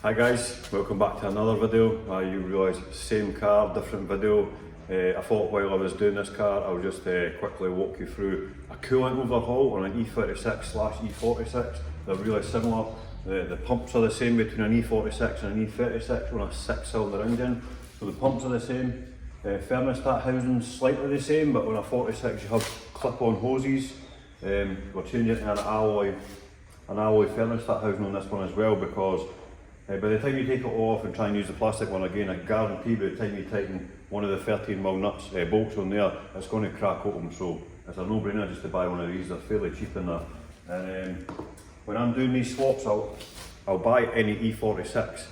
Hi guys, welcome back to another video. You realise same car, different video. I thought while I was doing this car I'll just quickly walk you through a coolant overhaul on an E36/E46. They're really similar. The pumps are the same between an E46 and an E36 on a 6-cylinder engine. So the pumps are the same. Thermostat housing's slightly the same, but on a 46 you have clip-on hoses. We're changing it to an alloy thermostat housing on this one as well, because by the time you take it off and try and use the plastic one again, I guarantee by the time you tighten one of the 13mm nuts, bolts on there, it's going to crack open. So it's a no-brainer just to buy one of these. They're fairly cheap in that. And when I'm doing these swaps, I'll buy any E46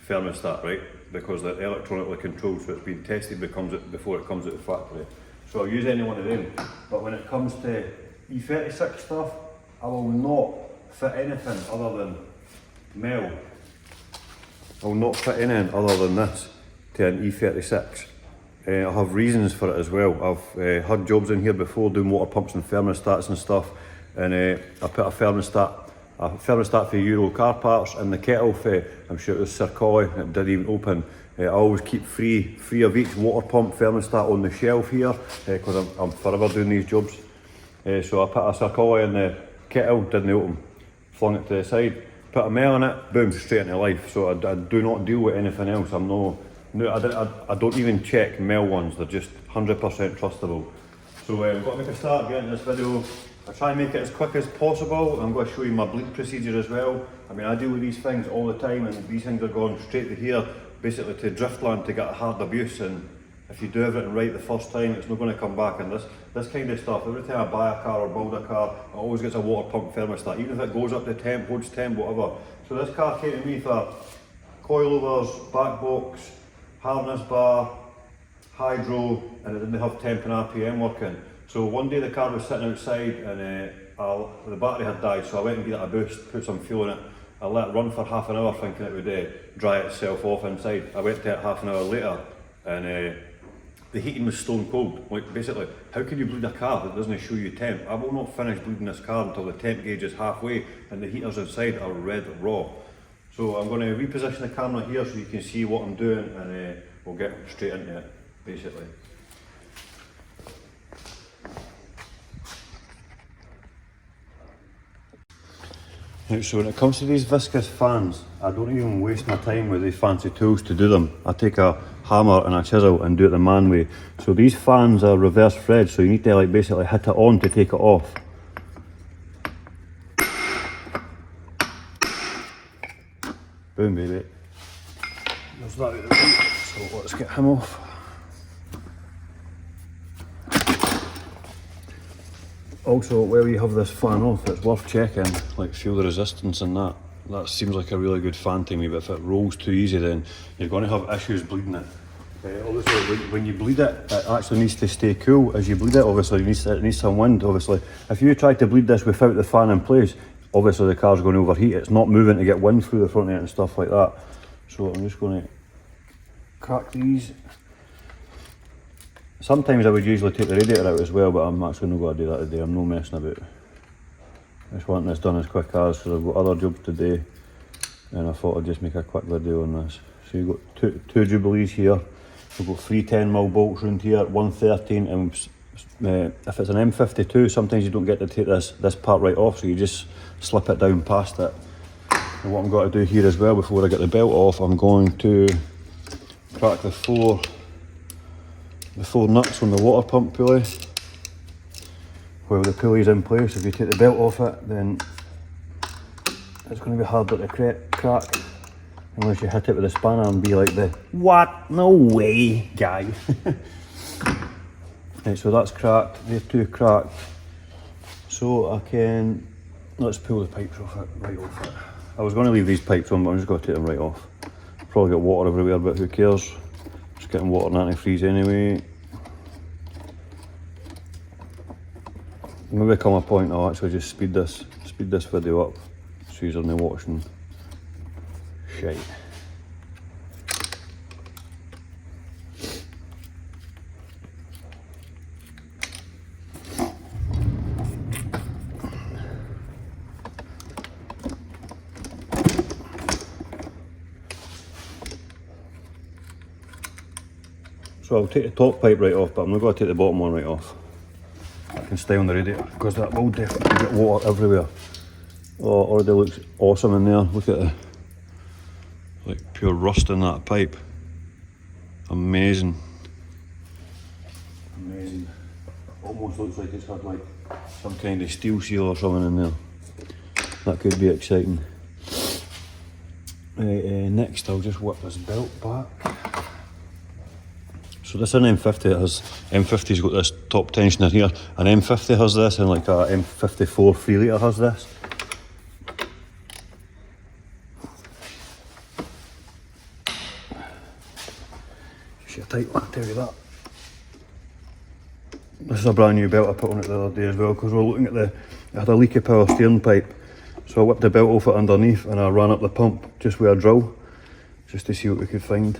thermostat, right? Because they're electronically controlled, so it's been tested before it comes out of the factory. So I'll use any one of them. But when it comes to E36 stuff, I will not fit anything other than meyle. I will not fit anything other than this to an E36. I have reasons for it as well. I've had jobs in here before doing water pumps and thermostats and stuff, and I put a thermostat for Euro car parts in the kettle for, I'm sure it was Circoli, it didn't even open. I always keep three of each water pump thermostat on the shelf here, because I'm forever doing these jobs. So I put a Circoli in the kettle, didn't open, flung it to the side. Put a meyle in it, boom, straight into life. So I do not deal with anything else. I don't even check meyle ones. They're just 100% trustable. So we've got to make a start getting this video. I try and make it as quick as possible. I'm going to show you my bleed procedure as well. I mean, I deal with these things all the time, and these things are going straight to here, basically to driftland to get a hard abuse. And if you do everything right the first time, it's not going to come back. And this kind of stuff, every time I buy a car or build a car, it always gets a water pump thermostat, even if it goes up to temp, holds temp, whatever. So this car came to me for coilovers, back box, harness bar, hydro, and it didn't have temp and RPM working. So one day the car was sitting outside and the battery had died, so I went and gave it a boost, put some fuel in it. I let it run for half an hour thinking it would dry itself off inside. I went to it half an hour later and the heating was stone cold. Like, basically, how can you bleed a car that doesn't show you temp? I will not finish bleeding this car until the temp gauge is halfway and the heaters inside are red raw. So I'm going to reposition the camera here so you can see what I'm doing, and we'll get straight into it, basically. Right, so when it comes to these viscous fans, I don't even waste my time with these fancy tools to do them. I take a hammer and a chisel and do it the man way. So these fans are reverse thread, so you need to basically hit it on to take it off. Boom, baby. There's that out of the way. So let's get him off. Also, where you have this fan off, it's worth checking, like feel the resistance in that. That seems like a really good fan to me, but if it rolls too easy, then you're going to have issues bleeding it. Obviously, when you bleed it, it actually needs to stay cool as you bleed it. Obviously, it needs some wind. Obviously, if you try to bleed this without the fan in place, obviously the car's going to overheat. It's not moving to get wind through the front of it and stuff like that. So I'm just going to crack these. Sometimes I would usually take the radiator out as well, but I'm actually not going to do that today. I'm not messing about. I just want this done as quick as, because I've got other jobs today, and I thought I'd just make a quick video on this. So you've got two Jubilees here. We've got 3 10mm bolts around here, 113, and if it's an M52, sometimes you don't get to take this part right off, so you just slip it down past it. And what I'm going to do here as well, before I get the belt off, I'm going to crack the four nuts on the water pump pulley. While the pulley's in place, if you take the belt off it, then it's going to be harder to crack unless you hit it with a spanner and be like the "what? No way" guy. Right, so that's cracked, they're 2 cracked. So let's pull the pipes off it, right off it. I was going to leave these pipes on, but I'm just going to take them right off. Probably got water everywhere, but who cares? Just getting water and antifreeze anyway. Maybe come a point I'll actually just speed this video up so you're only watching shite. So I'll take the top pipe right off, but I'm not going to take the bottom one right off. I can stay on the radiator because that will definitely get water everywhere. Oh, it already looks awesome in there. Look at the like pure rust in that pipe. Amazing. Amazing. Almost looks like it's had like some kind of steel seal or something in there. That could be exciting. Next I'll just work this belt back. So this is an M50, it has, M50's got this top tensioner here, an M50 has this, and like a M54 3 litre has this. It's a tight one, I tell you that. This is a brand new belt I put on it the other day as well, because we're looking at I had a leaky power steering pipe. So I whipped the belt off it underneath and I ran up the pump just with a drill, just to see what we could find.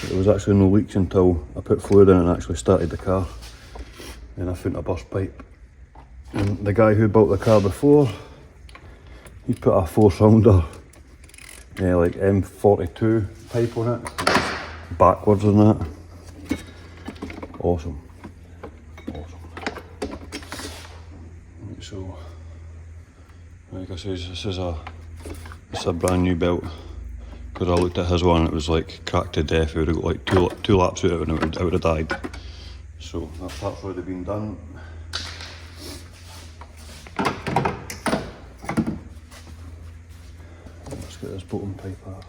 But there was actually no leaks until I put fluid in and actually started the car. Then I found a burst pipe. And the guy who built the car before, he put a 4-cylinder, like M42 pipe on it, backwards on that. Awesome. So, like I said, this is a brand new belt. Because I looked at his one, it was like cracked to death. It would have got like two laps out of it and it would have died. So that part's already been done. Let's get this bottom pipe off.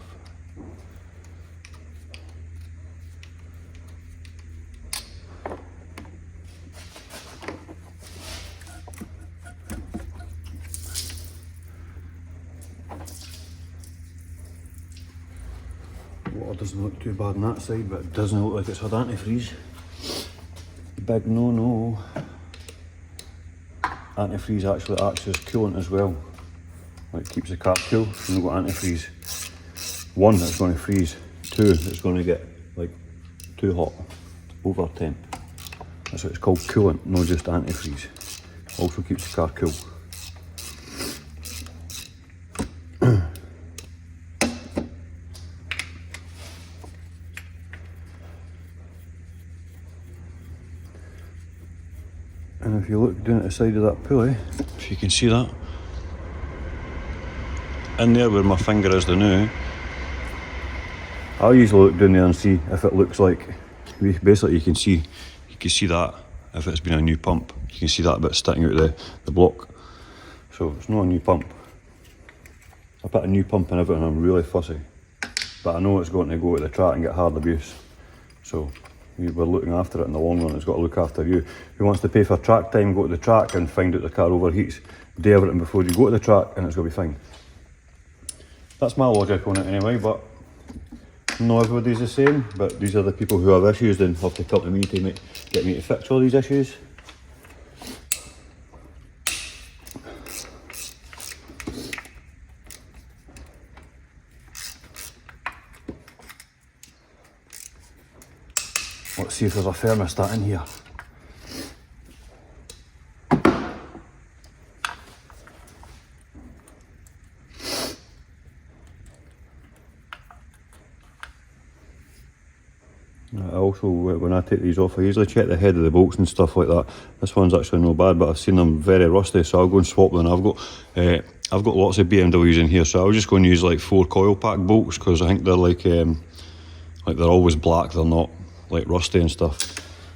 Water doesn't look too bad on that side, but it doesn't look like it's had antifreeze. Big no. Antifreeze actually acts as coolant as well. Like keeps the car cool. You've got antifreeze. 1, it's going to freeze. 2, it's going to get like too hot, over temp. That's what it's called, coolant, not just antifreeze. Also keeps the car cool. And if you look down at the side of that pulley, if you can see that, in there where my finger is now, I'll usually look down there and see if it looks like, basically you can see that if it's been a new pump. You can see that bit sticking out the block. So it's not a new pump. I put a new pump in everything, I'm really fussy. But I know it's going to go to the track and get hard abuse. So we're looking after it in the long run. It's got to look after you. Who wants to pay for track time, go to the track and find out the car overheats, do everything before you go to the track and it's going to be fine. That's my logic on it anyway, but not everybody's the same. But these are the people who have issues and have to come to me to get me to fix all these issues. Let's see if there's a thermostat in here. I also, when I take these off, I usually check the head of the bolts and stuff like that. This one's actually no bad, but I've seen them very rusty, so I'll go and swap them. I've got lots of BMWs in here, so I'll just go and use like 4 coil pack bolts, because I think they're like they're always black, they're not like rusty and stuff.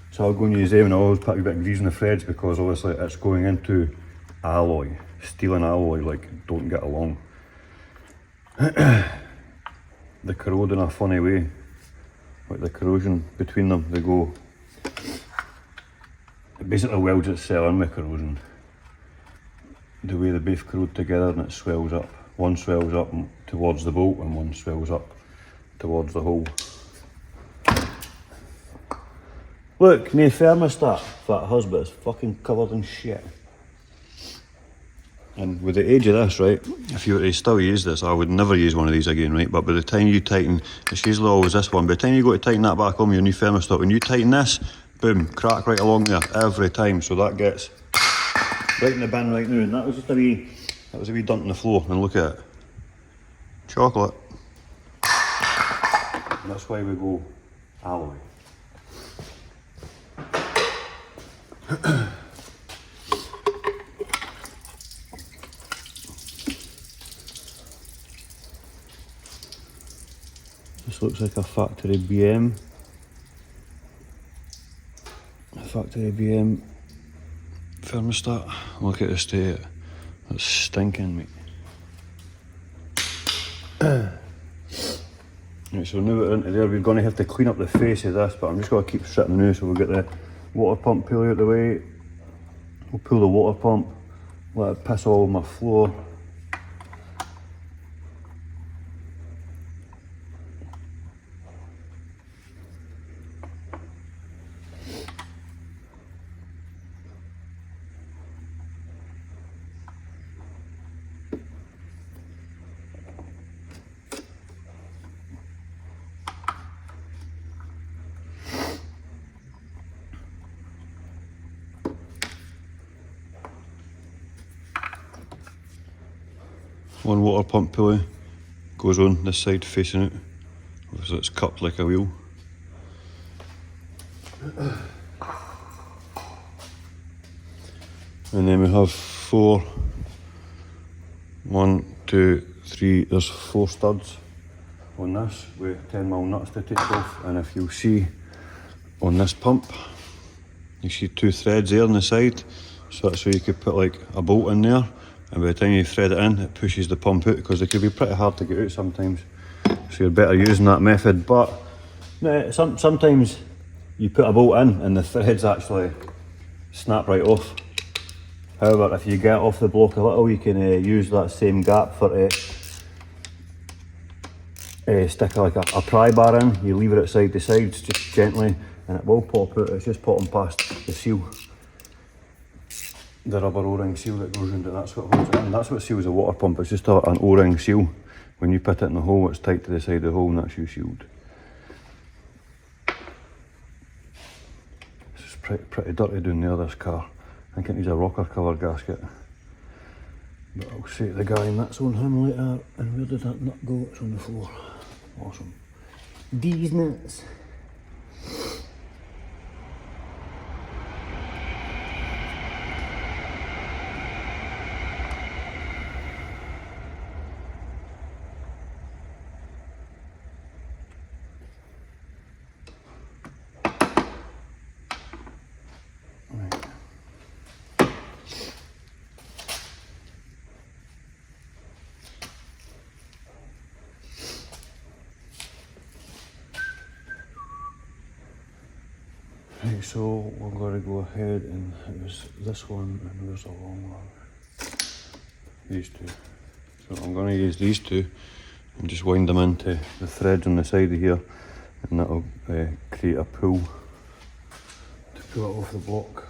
So I'll go and use them, and I'll always put a bit of grease in the threads, because obviously it's going into alloy. Steel and alloy like don't get along. They corrode in a funny way. Like the corrosion between them, they go, it basically welds itself in with corrosion. The way they both corrode together and it swells up. One swells up towards the bolt and one swells up towards the hole. Look, no thermostat, fat husband, it's fucking covered in shit. And with the age of this, right, if you were to still use this, I would never use one of these again, right, but by the time you tighten, it's usually always this one, by the time you go to tighten that back on your new thermostat, when you tighten this, boom, crack right along there, every time, so that gets right in the bin right now, and that was just a wee dunk on the floor, and look at it. Chocolate. And that's why we go alloy. This looks like a factory BM. A factory BM thermostat. Look at the state. It's stinking, mate. Right, so now we're into there, we're going to have to clean up the face of this, but I'm just going to keep stripping the new, so we'll get the water pump pulley out the way. We'll pull the water pump, let it piss all over my floor. One water pump pulley goes on this side facing out, so it's cupped like a wheel. And then we have four, 1, 2, 3, there's 4 studs on this with 10mm nuts to take off, and if you'll see on this pump, you see 2 threads there on the side, so that's where you could put like a bolt in there. And by the time you thread it in, it pushes the pump out, because they can be pretty hard to get out sometimes. So you're better using that method. But sometimes you put a bolt in and the threads actually snap right off. However, if you get off the block a little, you can use that same gap for stick like a pry bar in. You lever it side to side just gently and it will pop out. It's just popping past the seal. The rubber O-ring seal that goes around it, that's what holds it in. That's what seals a water pump. It's just an O-ring seal. When you put it in the hole, it's tight to the side of the hole and that's you sealed. It's pretty dirty down there, this car. I think it needs a rocker cover gasket. But I'll say to the guy, and that's on him later. And where did that nut go? It's on the floor. Awesome. These nuts. Right, so we're going to go ahead, and it was this one and there's a long one. These two. So I'm going to use these two and just wind them into the threads on the side of here, and that'll create a pull to pull it off the block.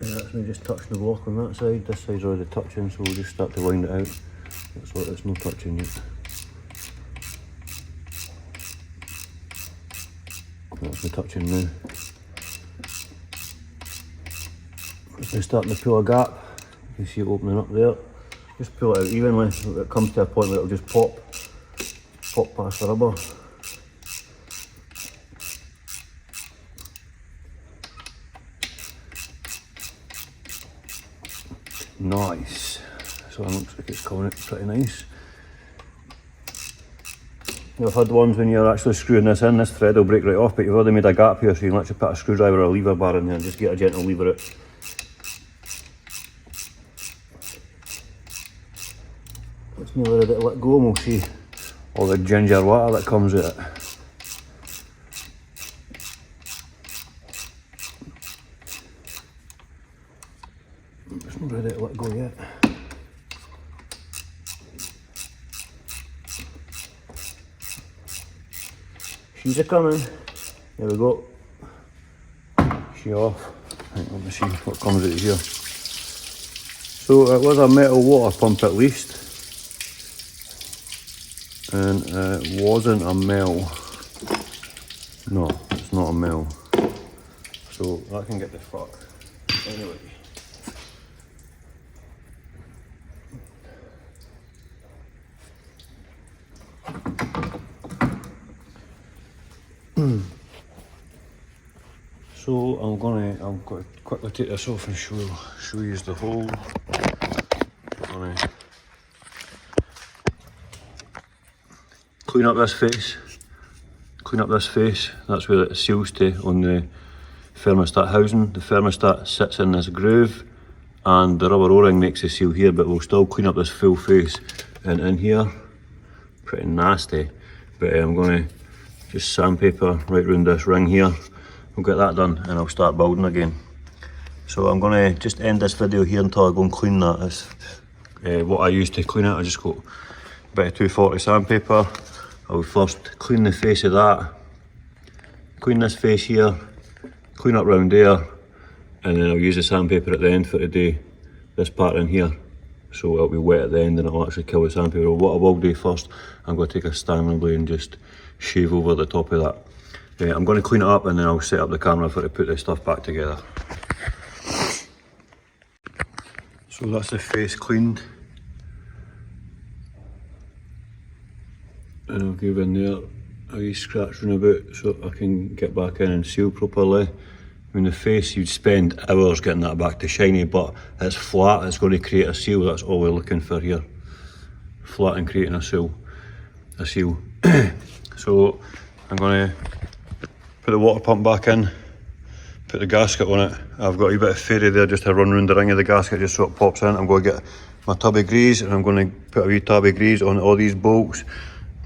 That's me just touching the block on that side. This side's already touching, so we'll just start to wind it out. That's what it's not touching yet. That's me touching now. As we're starting to pull a gap, you can see it opening up there. Just pull it out evenly. It comes to a point where it'll just pop past the rubber. Nice. So it looks like it's coming out pretty nice. I've had ones when you're actually screwing this in, this thread will break right off, but you've already made a gap here, so you can literally put a screwdriver or a lever bar in there and just get a gentle lever out. Let's nearly ready to let go and we'll see all the ginger water that comes out of it. It's not ready to let go yet. She's a coming. There we go. She off. Right, let me see what comes out of here. So it was a metal water pump at least. And it wasn't a meyle. No, it's not a meyle. So that can get the fuck. Anyway. So I'm going to quickly take this off and show you the hole. I'm going to clean up this face. That's where it seals to on the thermostat housing. The thermostat sits in this groove and the rubber o-ring makes the seal here, but we'll still clean up this full face. And in here, pretty nasty, but I'm going to just sandpaper right round this ring here. We'll get that done and I'll start building again. So I'm going to just end this video here until I go and clean that. That's what I use to clean it. I just got a bit of 240 sandpaper. I'll first clean the face of that, clean this face here, clean up round there, and then I'll use the sandpaper at the end for to do this part in here. So it'll be wet at the end and it'll actually kill the sandpaper. What I will do first, I'm going to take a Stanley blade and just shave over the top of that. I'm going to clean it up and then I'll set up the camera for to put this stuff back together. So that's the face cleaned. And I'll give in there a wee scratch round about so I can get back in and seal properly. I mean the face, you'd spend hours getting that back to shiny, but it's flat, it's going to create a seal. That's all we're looking for here. Flat and creating a seal. So I'm going to put the water pump back in, put the gasket on it. I've got a bit of fairy there just to run round the ring of the gasket just so it pops in. I'm going to get my tub of grease and I'm going to put a wee tab of grease on all these bolts,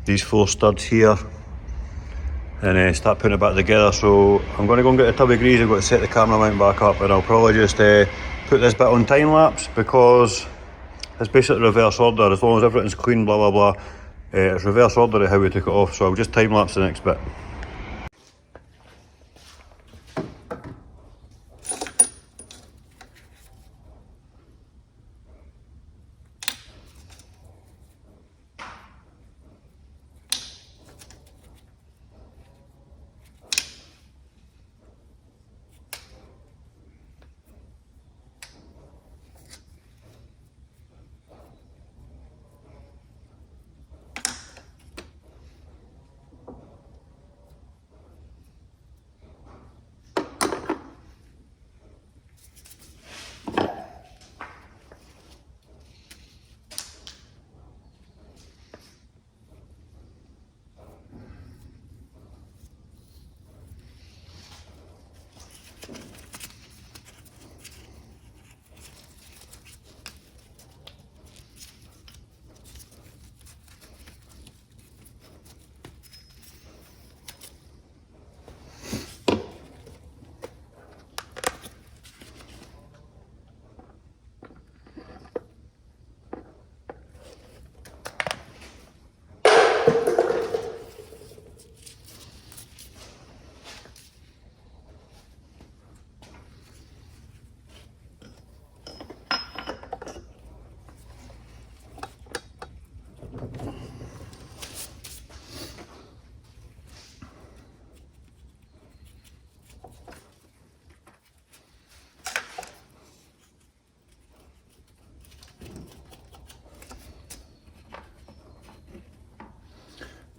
these 4 studs here, and start putting it back together. So I'm going to go and get a tub of grease. I'm going to set the camera mount back up and I'll probably just put this bit on time lapse because it's basically reverse order. As long as everything's clean, blah blah blah, it's reverse order of how we took it off. So I'll just time lapse the next bit.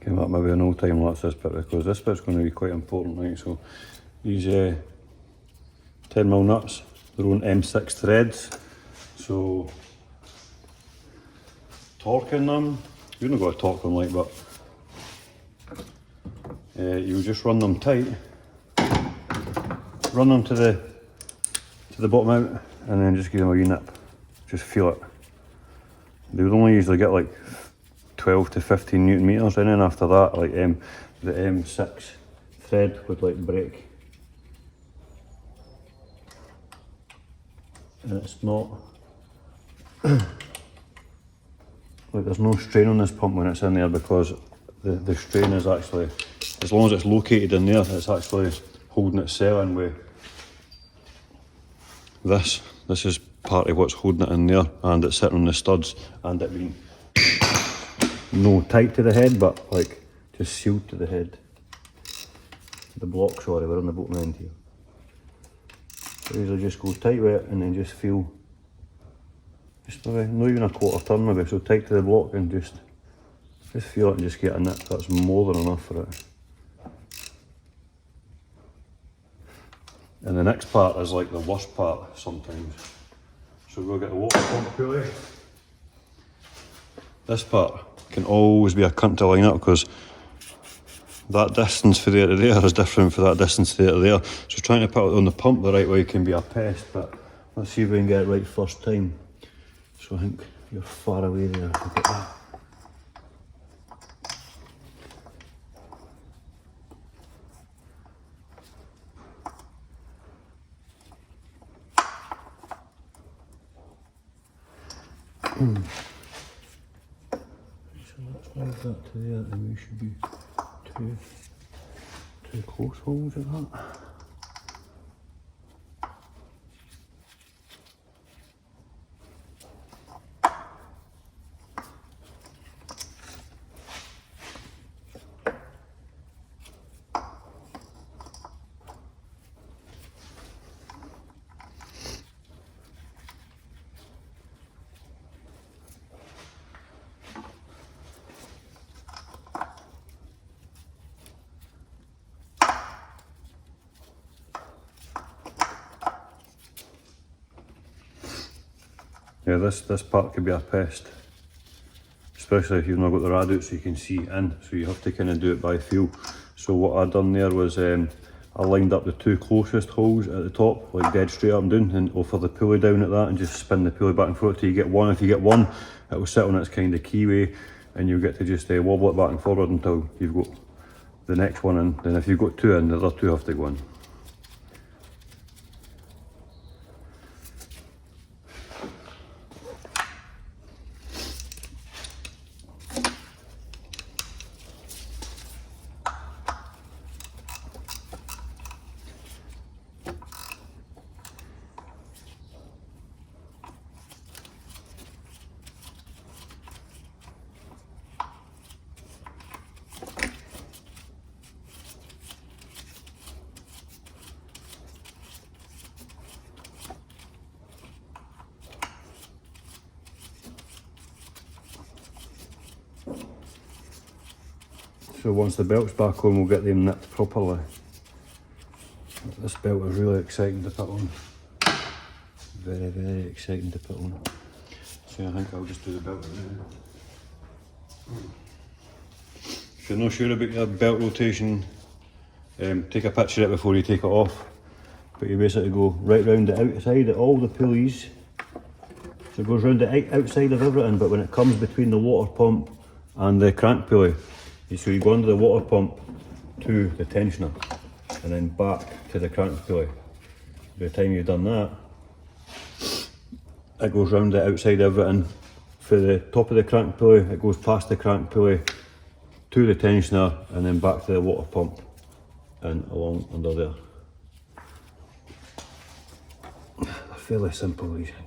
That maybe an old time lapse this bit because this bit's going to be quite important, right? So these 10mm nuts, they're on M6 threads. So torquing them, you've not got to torque them like, but you just run them tight, run them to the bottom out, and then just give them a wee nip. Just feel it. They would only usually get like 12 to 15 newton meters, and then after that, like the M6 thread would like break. And it's not like there's no strain on this pump when it's in there, because the strain is actually, as long as it's located in there, it's actually holding itself in with this. This is part of what's holding it in there, and it's sitting on the studs, and it being no tight to the head, but like just sealed to the head. The block, sorry, we're on the bottom end here. So usually just go tight with it, and then just feel, just maybe, not even a quarter turn maybe, so tight to the block, and just feel it and just get a nip. That's more than enough for it. And the next part is like the worst part sometimes. So we'll get the water pump pulley. This part can always be a cunt to line up, because that distance from there to there is different from that distance from there to there. So trying to put it on the pump the right way can be a pest, but let's see if we can get it right first time. So I think you're far away there. Look at that. So let's move that to there, and we should be two close holes at that. Yeah, this part could be a pest, especially if you've not got the rad out so you can see in, so you have to kind of do it by feel. So what I done there was I lined up the two closest holes at the top, like dead straight up and down, and offer the pulley down at that, and just spin the pulley back and forth till you get one. If you get one, it will sit on its kind of keyway, and you'll get to just wobble it back and forward until you've got the next one in. Then if you've got two in, the other two have to go in. So once the belt's back on, we'll get them nipped properly. This belt is really exciting to put on. Very, very exciting to put on. So I think I'll just do the belt now. If you're not sure about your belt rotation, take a picture of it before you take it off. But you basically go right round the outside of all the pulleys. So it goes round the outside of everything, but when it comes between the water pump and the crank pulley, so you go under the water pump to the tensioner, and then back to the crank pulley. By the time you've done that, it goes round the outside of everything. For the top of the crank pulley, it goes past the crank pulley to the tensioner, and then back to the water pump and along under there. They're fairly simple, these things.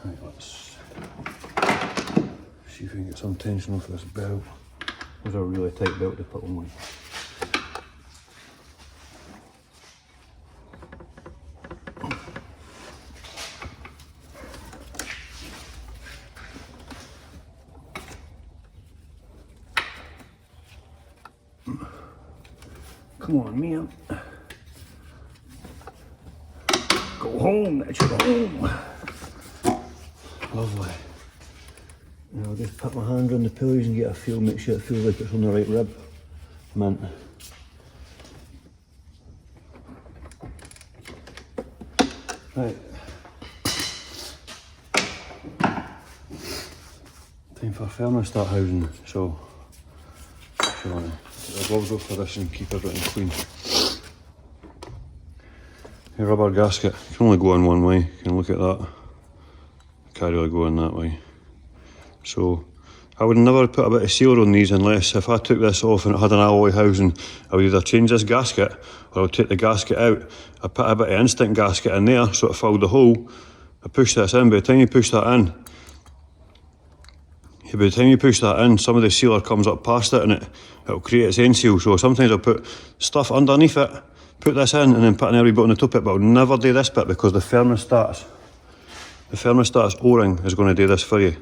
Right, let's see if we can get some tension off this belt. This is a really tight belt to put on with. Come on, man. Go. home, Mitchell, home. Lovely. Now I'll just put my hand on the pulleys and get a feel, make sure it feels like it's on the right rib. Mint. Right. Time for thermostat housing, so the gloves off for this and keep everything clean. A rubber gasket can only go in one way, you can look at that. Can't really go in that way. So I would never put a bit of sealer on these unless if I took this off and it had an alloy housing, I would either change this gasket or I would take the gasket out. I put a bit of instant gasket in there so it filled the hole. I push this in, by the time you push that in, some of the sealer comes up past it and it'll create its own seal. So sometimes I'll put stuff underneath it, put this in and then put an wee bit on the top of it, but I'll never do this bit because the thermostat's O-ring is going to do this for you.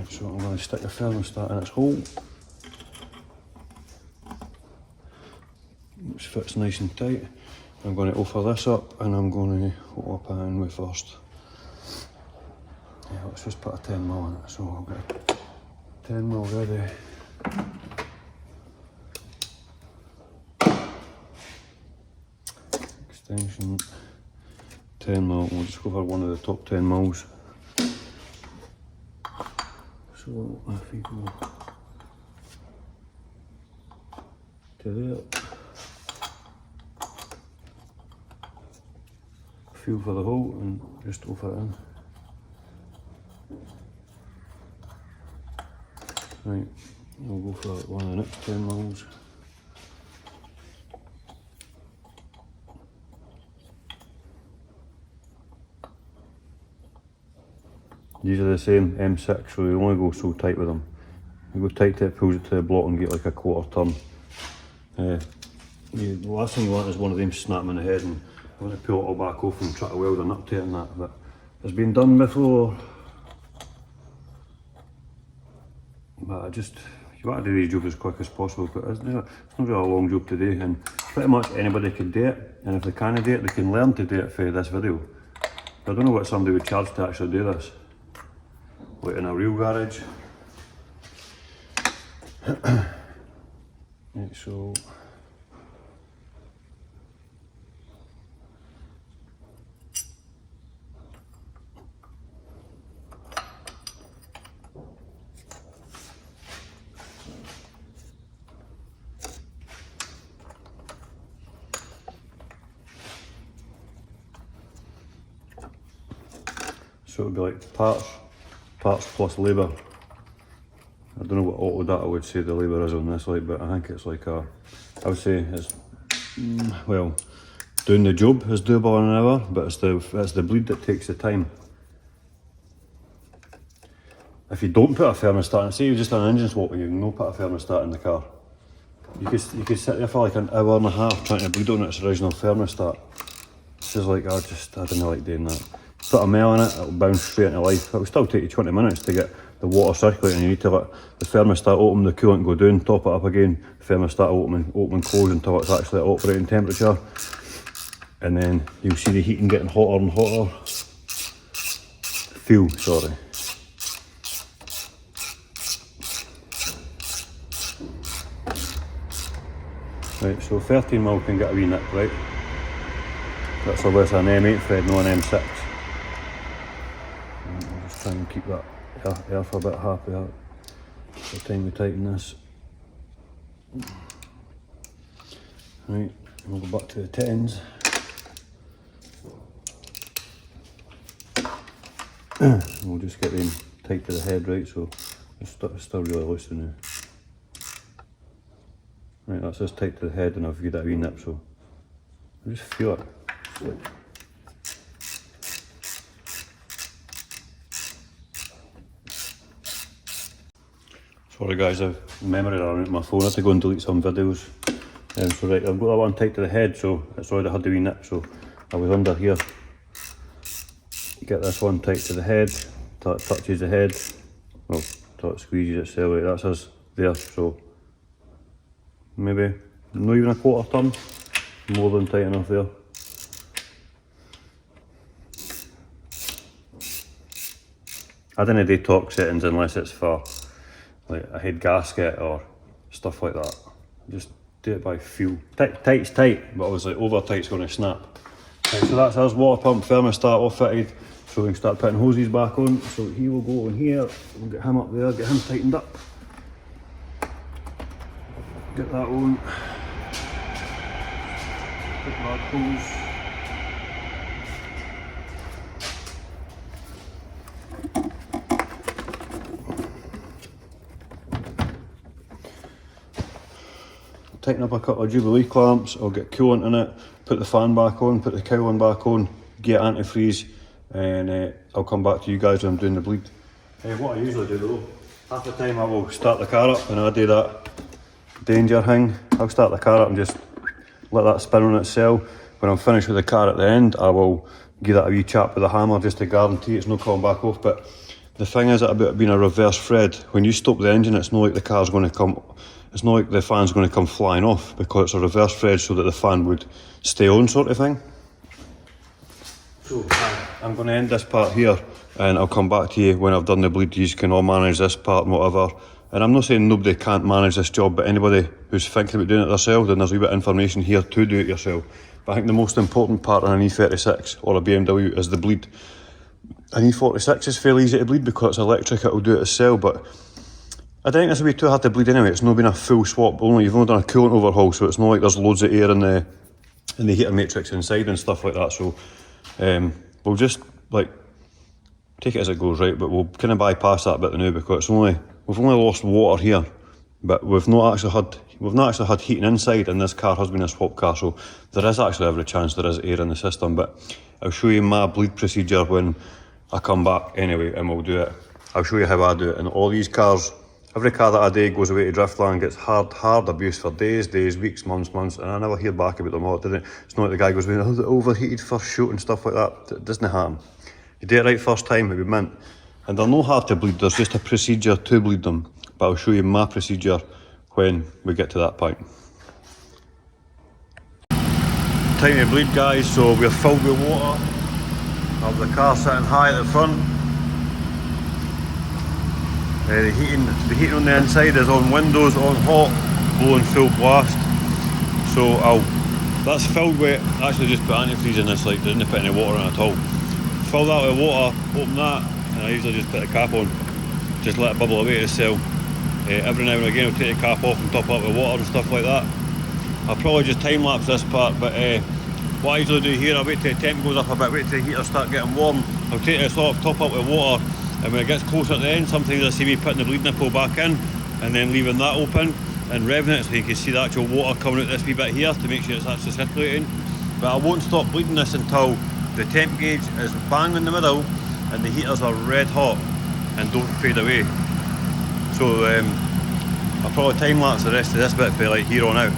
So I'm going to stick the thermostat in its hole, which fits nice and tight. I'm going to offer this up and I'm going to hot up in with first. Yeah, let's just put a 10mm in it, so I'll get 10mm ready. Extension 10mm, we'll just go for one of the top 10mm. So if we go to there, feel for the hole and just offer it in. Right, we'll go for one of the next 10mm. These are the same M6, so you only go so tight with them. You go tight till it pulls it to the block and get like a quarter turn. The last thing you want is one of them snapping in the head and I want to pull it all back off and try to weld a nut to it and that, but it's been done before. But you want to do these jobs as quick as possible, but it's not really a long job to do and pretty much anybody can do it, and if they can't do it, they can learn to do it for this video. I don't know what somebody would charge to actually do this. Like in a real garage. Right, so it would be like parts plus labour. I don't know what auto data would say the labour is on this, like, but I think it's like I would say it's, well, doing the job is doable in an hour, but it's the bleed that takes the time. If you don't put a thermostat in, say you've just done an engine swap and you've no put a thermostat in the car, you could sit there for like an hour and a half trying to bleed on its original thermostat. It's just like, I didn't like doing that. Put a meyle in it, it'll bounce straight into life. It will still take you 20 minutes to get the water circulating. You need to let the thermostat open, the coolant go down, top it up again, thermostat open and close until it's actually at operating temperature. And then you'll see the heating getting hotter and hotter. Sorry. Right, so 13mm can get a wee nip, right? That's with an M8 thread, no an M6. I'll just try and keep that earth a bit happy by the time we tighten this. Right, we'll go back to the 10s. We'll just get them tight to the head, right, so it's still really loose now. Right, that's just tight to the head and I've given that a wee nip, so I just feel it. Sorry guys, I've memory around my phone. I had to go and delete some videos. So right, I've got that one tight to the head, so it's already had the wee nip, so I was under here. Get this one tight to the head, till it touches the head, well, till it squeezes itself out. That's us there, so maybe not even a quarter turn, more than tight enough there. I don't do torque settings unless it's for like a head gasket or stuff like that. Just do it by feel. Tight's tight, but obviously over tight's going to snap. Right, so that's our water pump thermostat all fitted. So we can start putting hoses back on. So he will go in here, we'll get him up there, get him tightened up. Get that on. Put that hose. Tighten up a couple of Jubilee clamps, I'll get coolant in it, put the fan back on, put the cowling back on, get antifreeze, and I'll come back to you guys when I'm doing the bleed. What I usually do though, half the time I will start the car up and I do that danger thing. I'll start the car up and just let that spin on itself. When I'm finished with the car at the end, I will give that a wee chap with a hammer just to guarantee it's not coming back off. But the thing is about it being a reverse thread, when you stop the engine, it's not like the car's going to come, it's not like the fan's going to come flying off, because it's a reverse thread so that the fan would stay on, sort of thing. So I'm going to end this part here and I'll come back to you when I've done the bleed. You can all manage this part and whatever. And I'm not saying nobody can't manage this job, but anybody who's thinking about doing it themselves, then there's a wee bit of information here to do it yourself. But I think the most important part on an E36 or a BMW is the bleed. An E46 is fairly easy to bleed because it's electric, it'll do it itself, but I don't think this will be too hard to bleed anyway. It's not been a full swap, you've only done a coolant overhaul, so it's not like there's loads of air in the heater matrix inside and stuff like that. So we'll just like take it as it goes, right? But we'll kind of bypass that bit now because we've only lost water here, but we've not actually had heating inside, and this car has been a swap car, so there is actually every chance there is air in the system. But I'll show you my bleed procedure when I come back anyway, and we'll do it. I'll show you how I do it. And all these cars, every car that I do goes away to Driftland, gets hard abuse for days, weeks, months, and I never hear back about them all. It's not like the guy goes away, oh, they overheated first shoot and stuff like that. It doesn't happen. You do it right first time, it'd be mint. And they're not hard to bleed, there's just a procedure to bleed them. But I'll show you my procedure when we get to that point. Time to bleed, guys, so we're filled with water. I have the car sitting high at the front. The heating on the inside is on windows, on hot, blowing full blast. So that's filled with, actually just put antifreeze in this, like didn't put any water in it at all. Fill that with water, open that, and I usually just put the cap on, just let it bubble away to itself. Every now and again I'll take the cap off and top up with water and stuff like that. I'll probably just time lapse this part, but what I usually do here, I'll wait till the temp goes up a bit, wait till the heater start getting warm. I'll take this off, top up with water, and when it gets closer at the end, sometimes I see me putting the bleed nipple back in and then leaving that open and revving it so you can see the actual water coming out this wee bit here to make sure it's actually circulating. But I won't stop bleeding this until the temp gauge is bang in the middle and the heaters are red hot and don't fade away. So I'll probably time lapse the rest of this bit for like here on out.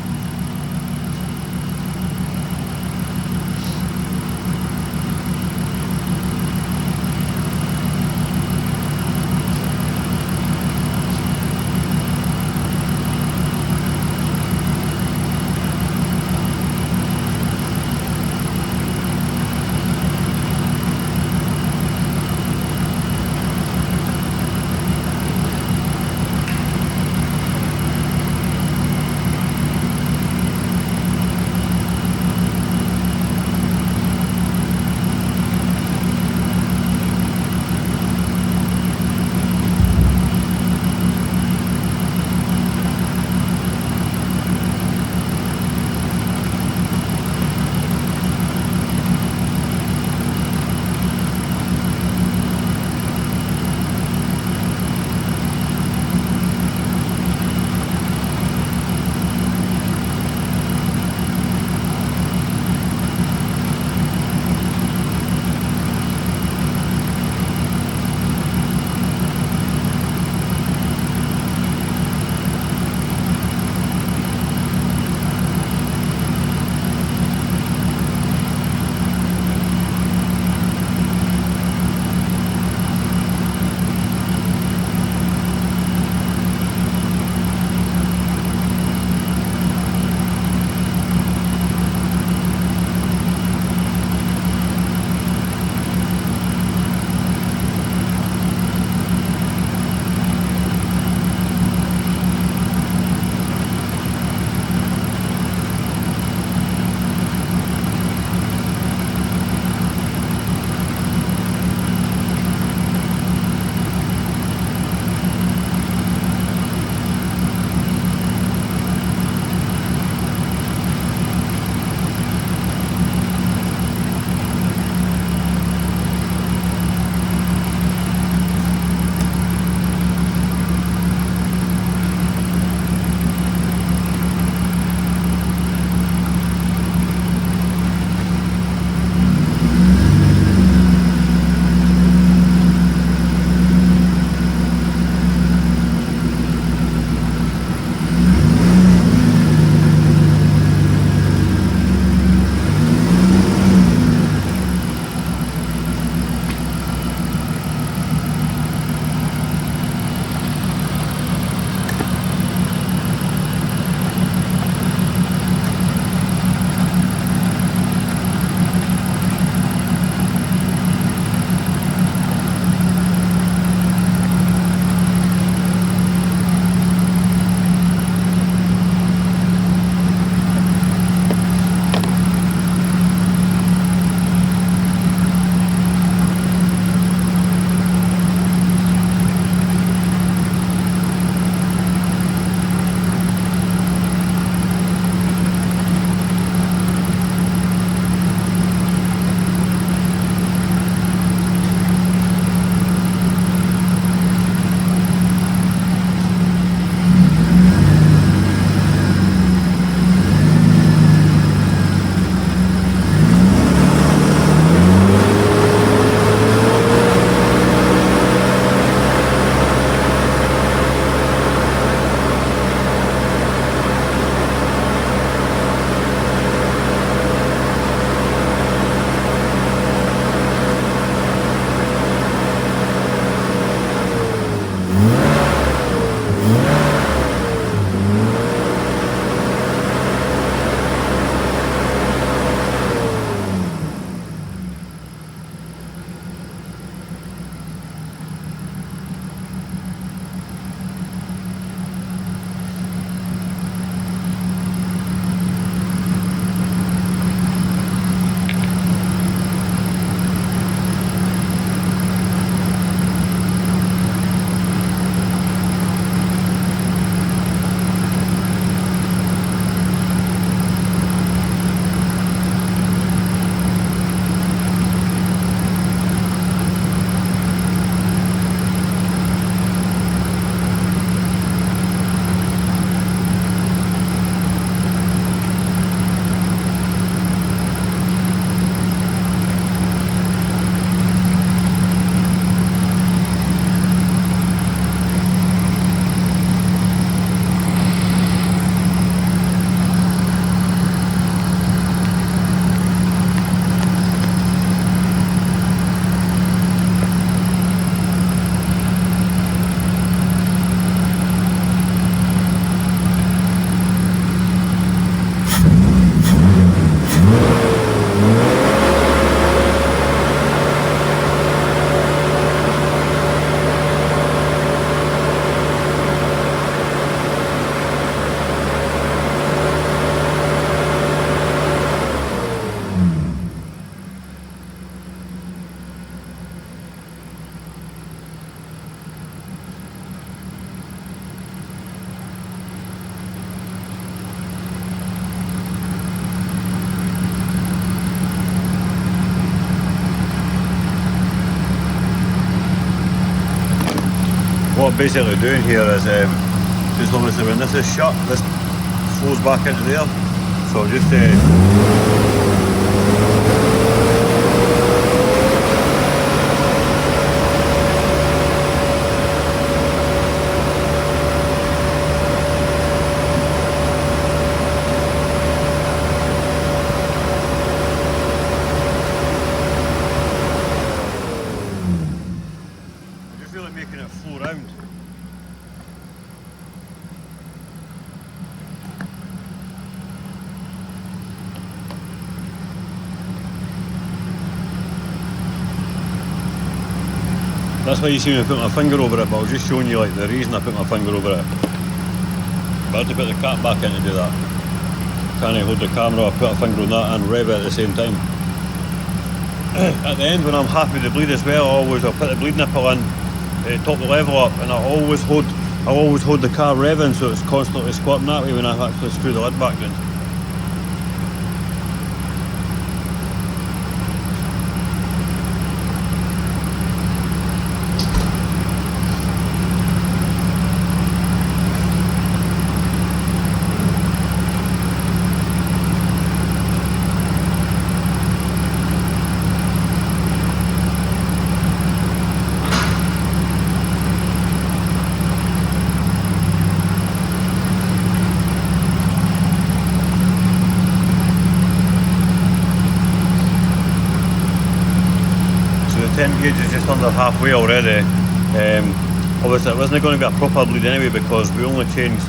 what I'm basically doing here is just obviously when this is shut, this flows back into there. So I'm just really making it flow round. That's why you see me put my finger over it, but I was just showing you like the reason I put my finger over it. But I had to put the cap back in to do that. Can't hold the camera, I put a finger on that and rev it at the same time. At the end when I'm happy with the bleed as well, I'll put the bleed nipple in, top the level up, and I always hold the car revving so it's constantly squirting that way when I actually screw the lid back down. The 10 gauge is just under halfway already. Obviously it wasn't going to be a proper bleed anyway because we only changed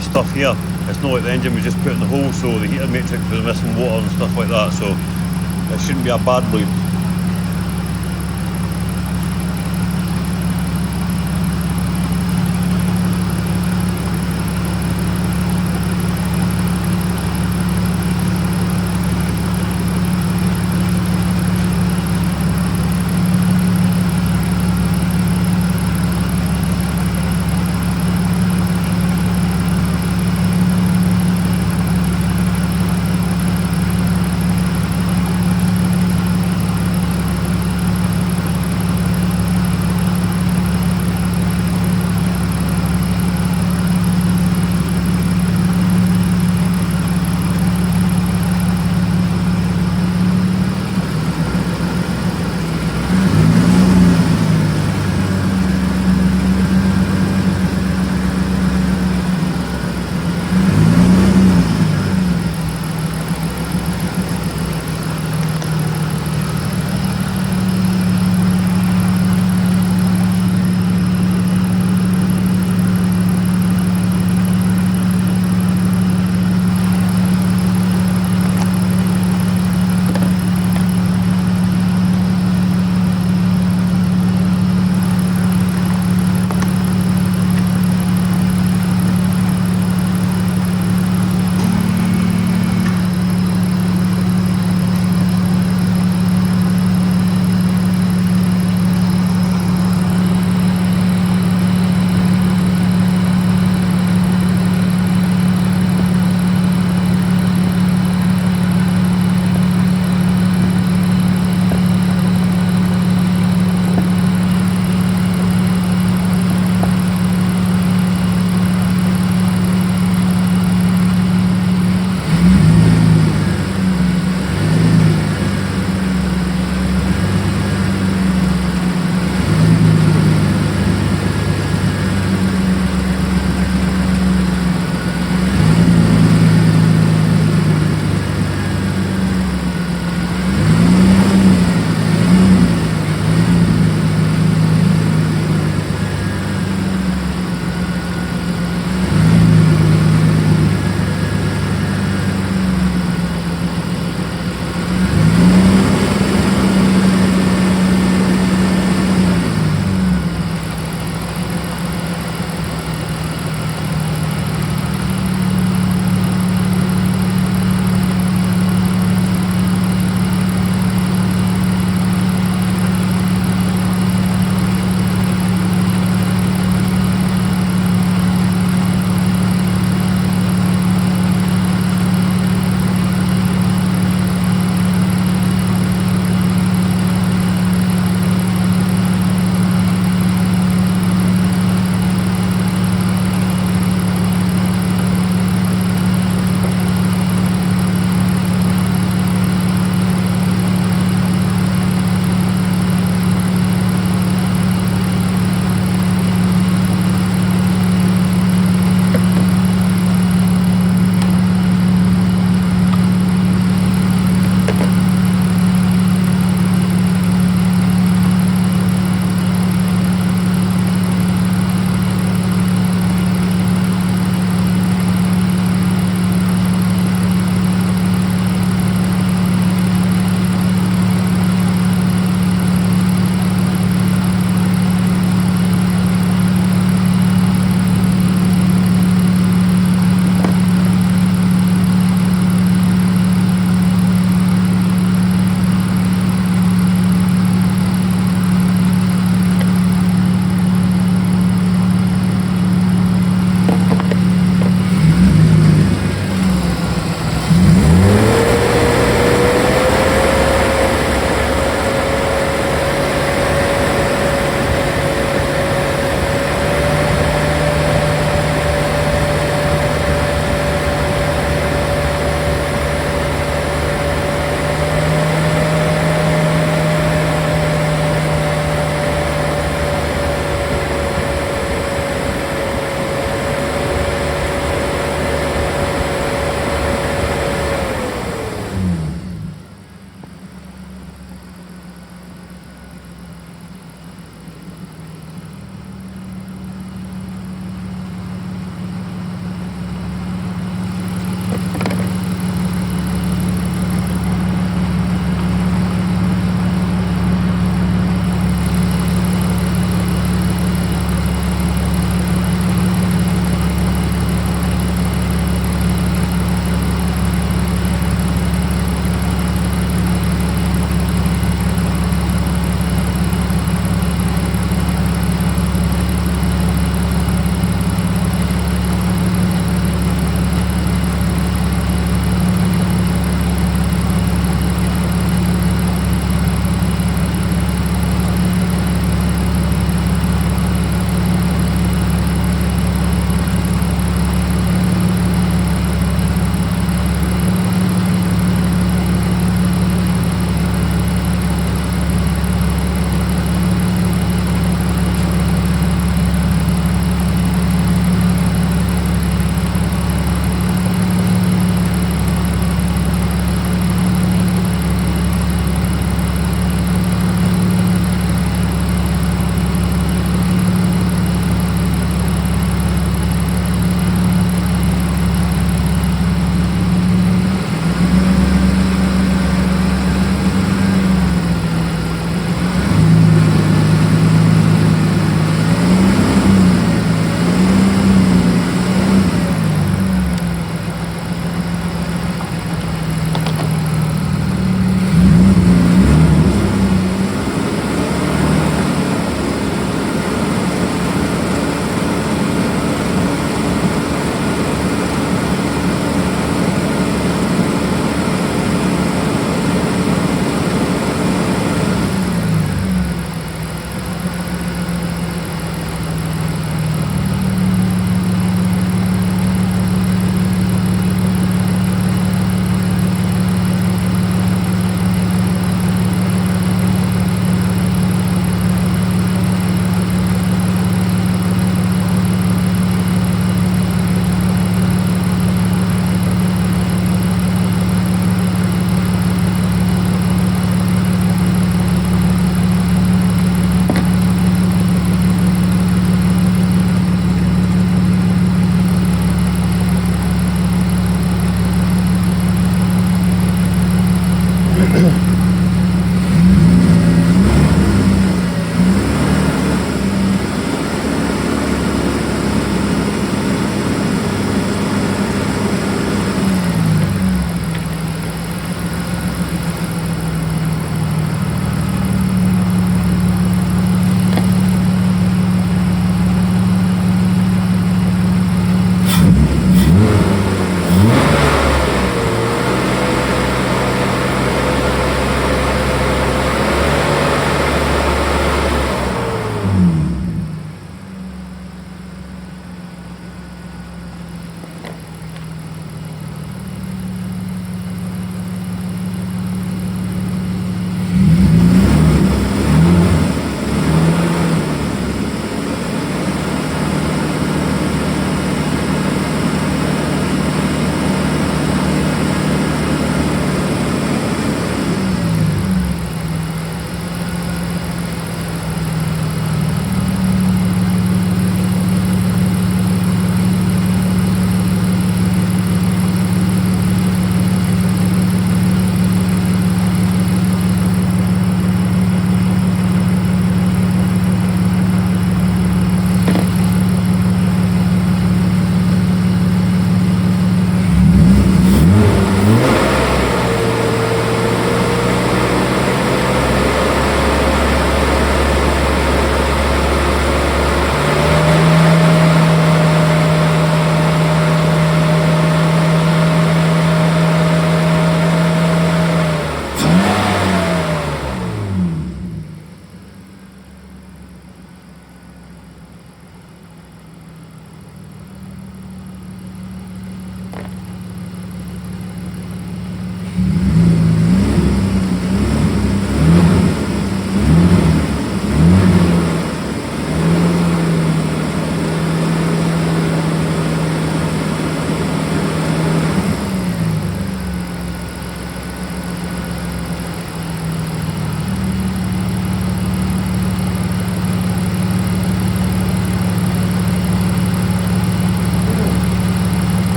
stuff here. It's not like the engine was just put in the hole, so the heater matrix was missing water and stuff like that, so it shouldn't be a bad bleed.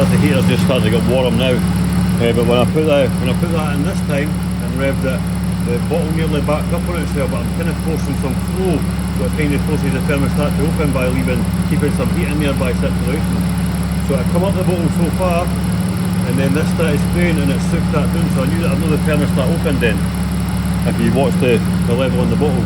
the heater's just starting to get warm now. But when I put that in this time and revved it, the bottle nearly backed up on itself, but I'm kind of forcing some flow, so it kind of forces the thermostat to open by keeping some heat in there by circulation. So I come up the bottle so far, and then this started spraying and it sucked that down, so I knew that I know the thermostat opened then, if you watch the level on the bottle.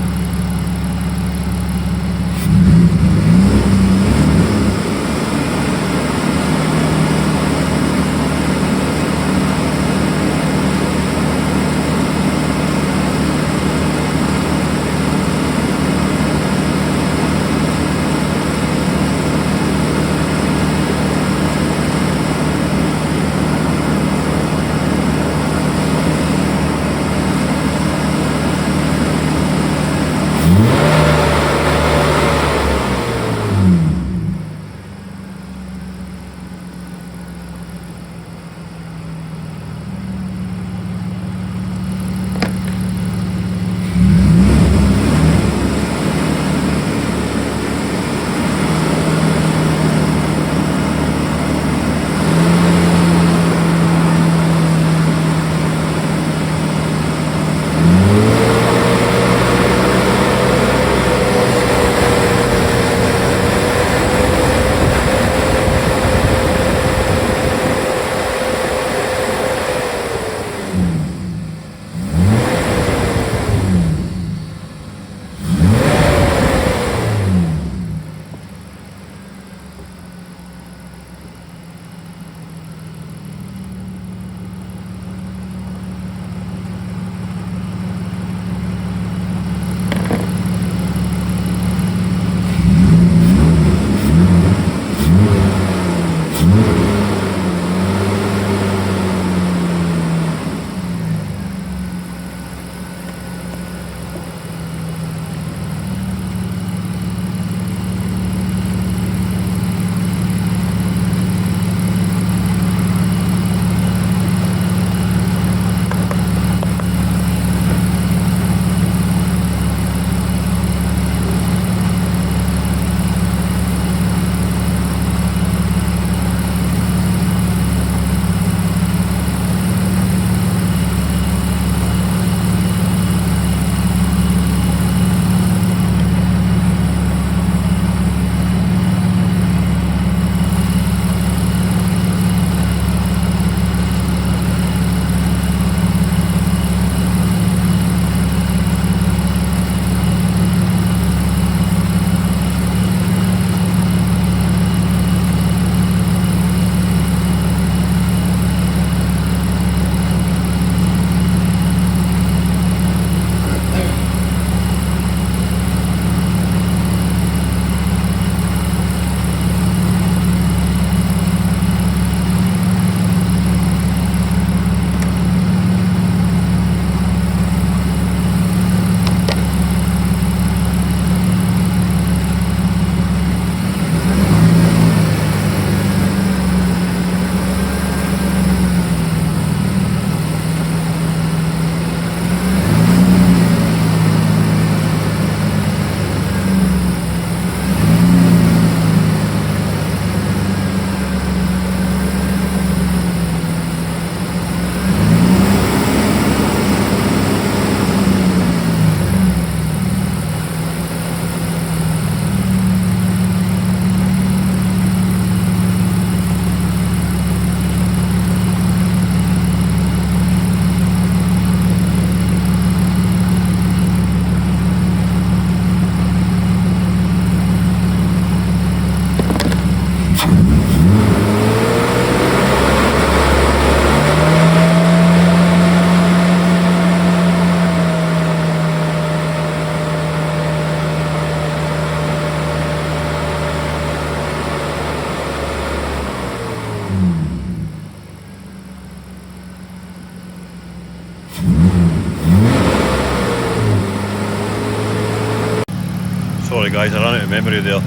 Sorry guys, I ran out of memory there.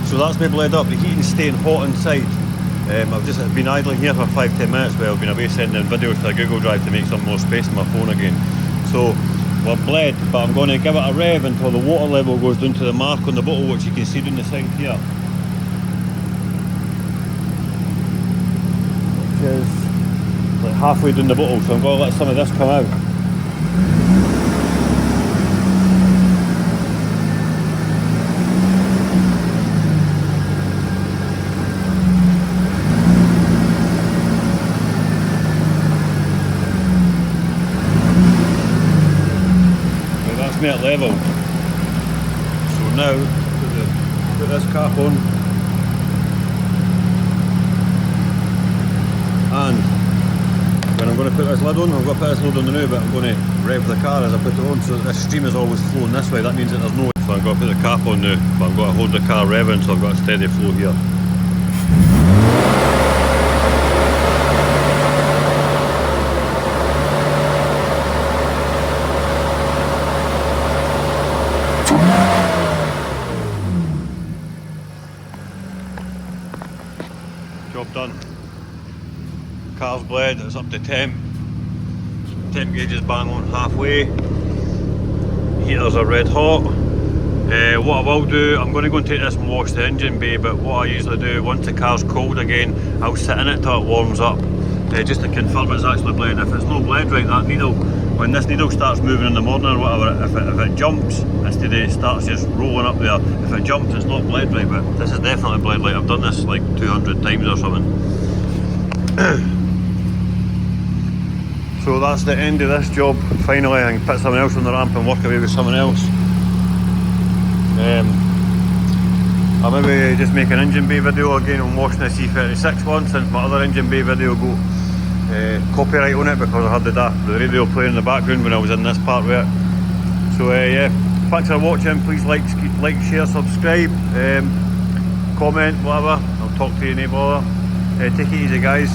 So that's me bled up, the heating's staying hot inside. I've just been idling here for 5-10 minutes while I've been away sending videos to a Google Drive to make some more space in my phone again. So we're bled, but I'm going to give it a rev until the water level goes down to the mark on the bottle, which you can see down the sink here. is like halfway down the bottle, so I'm going to let some of this come out. Right, that's me at level. So now, put this cap on. And when I'm going to put this lid on, I'm going to put this lid on now, but I'm going to rev the car as I put it on, so that this stream is always flowing this way. That means that there's no... So I'm going to put the cap on now, but I'm going to hold the car revving, so I've got a steady flow here. Job done. Car's bled, it's up to temp. Temp gauge is bang on halfway. Heaters are red hot. What I will do, I'm going to go and take this and wash the engine bay, but what I usually do, once the car's cold again, I'll sit in it till it warms up, just to confirm it's actually bled. If it's not bled right, that needle, when this needle starts moving in the morning or whatever, if it jumps, instead of it starts just rolling up there, if it jumps it's not bled right, but this is definitely bled right. I've done this like 200 times or something. So that's the end of this job. Finally I can put someone else on the ramp and work away with someone else. I'll maybe just make an engine bay video again on washing this E36 one, since my other engine bay video got copyright on it because I had the radio playing in the background when I was in this part with it. So yeah, thanks for watching. Please like, share, subscribe, comment, whatever. I'll talk to you, no bother. Take it easy guys.